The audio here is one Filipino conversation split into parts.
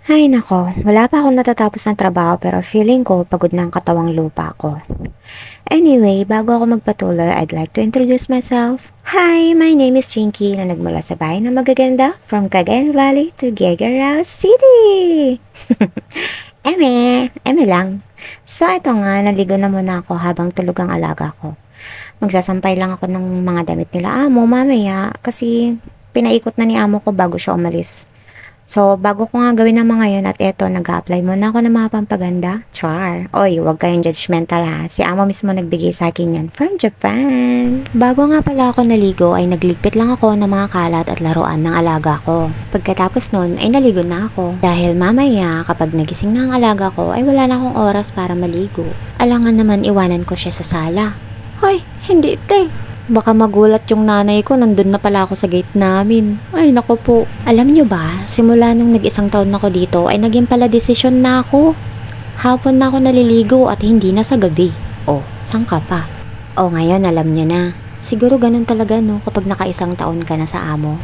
Ay nako, wala pa akong natatapos ng trabaho pero feeling ko pagod na ang katawang lupa ko. Anyway, bago ako magpatuloy, I'd like to introduce myself. Hi, my name is Chinky na nagmula sa bahay na magaganda from Cagayan Valley to Gigarao City. eme lang. So ito nga, naligo na muna ako habang tulog ang alaga ko. Magsasampay lang ako ng mga damit nila amo mamaya kasi pinaikot na ni amo ko bago siya umalis. So, bago ko nga gawin ang mga yun at eto, nag-a-apply muna ako ng mga pampaganda. Char. Oy, huwag kayong judgmental ha. Si amo mismo nagbigay sa akin yan from Japan. Bago nga pala ako naligo ay nagligpit lang ako ng mga kalat at laruan ng alaga ko. Pagkatapos nun ay naligo na ako. Dahil mamaya kapag nagising na ang alaga ko ay wala na akong oras para maligo. Alangan naman iwanan ko siya sa sala. Hoy, hindi te. Baka magulat yung nanay ko, nandun na pala ako sa gate namin. Ay, nako po. Alam nyo ba, simula nung nag-isang taon na ako dito, ay naging pala desisyon na ako. Hapon na ako naliligo at hindi na sa gabi. Oh, saan ka pa? Oh, ngayon alam niya na. Siguro ganun talaga no, kapag nakaisang taon ka na sa amo.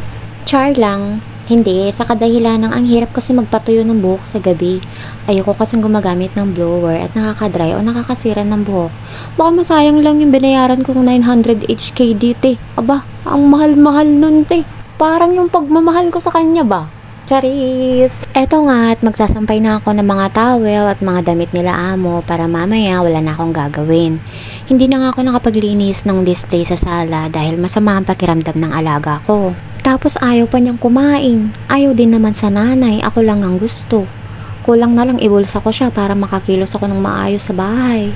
Char lang. Hindi, sa kadahilan ng ang hirap kasi magpatuyo ng buhok sa gabi. Ayoko kasing gumagamit ng blower at nakakadry o nakakasira ng buhok. Baka masayang lang yung binayaran kong 900 HK dito. Aba, ang mahal-mahal nun te. Parang yung pagmamahal ko sa kanya ba? Charis! Eto nga at magsasampay na ako ng mga towel at mga damit nila amo para mamaya wala na akong gagawin. Hindi na nga ako nakapaglinis ng display sa sala dahil masama ang pakiramdam ng alaga ko. Tapos ayaw pa niyang kumain. Ayaw din naman sa nanay, ako lang ang gusto. Kulang na lang ibulsa ko siya para makakilos ako ng maayos sa bahay.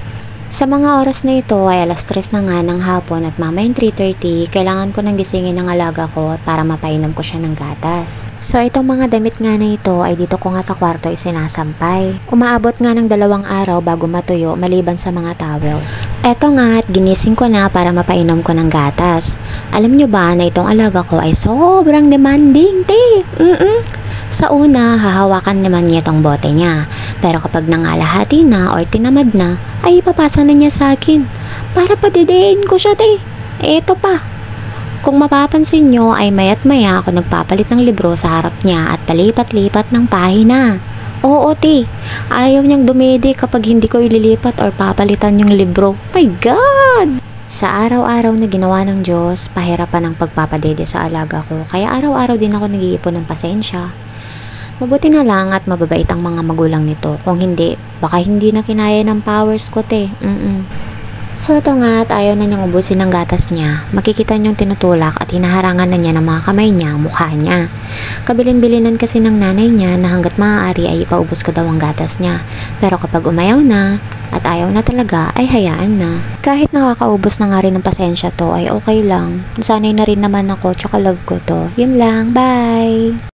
Sa mga oras na ito ay 3:00 na nga ng hapon at mamayang 3:30, kailangan ko nang gisingin ng alaga ko para mapainom ko siya ng gatas. So itong mga damit nga na ito ay dito ko nga sa kwarto isinasampay. Umaabot nga ng 2 araw bago matuyo maliban sa mga towel. Eto nga at ginising ko na para mapainom ko ng gatas. Alam nyo ba na itong alaga ko ay sobrang demanding, te? Sa una, hahawakan naman niya tong bote niya. Pero kapag nangalahati na or tinamad na, ay ipapasa na niya sa akin. Para padidein ko siya, te. Eto pa. Kung mapapansin nyo ay mayat maya ako nagpapalit ng libro sa harap niya at palipat-lipat ng pahina. Oo, te. Ayaw niyang dumede kapag hindi ko ililipat or papalitan yung libro. My God! Sa araw-araw na ginawa ng Diyos, pahirapan ang pagpapadede sa alaga ko. Kaya araw-araw din ako nag-iipon ng pasensya. Mabuti na lang at mababait ang mga magulang nito. Kung hindi, baka hindi na kinaya ng powers ko, te. So ito nga at ayaw na niyang ubusin ng gatas niya. Makikita niyong tinutulak at hinaharangan na niya ng mga kamay niya ang mukha niya. Kabilin-bilinan kasi ng nanay niya na hanggat maaari ay ipaubos ko daw ang gatas niya. Pero kapag umayaw na at ayaw na talaga ay hayaan na. Kahit nakakaubos na nga rin ng pasensya to ay okay lang. Sanay na rin naman ako tsaka love ko to. Yun lang, bye!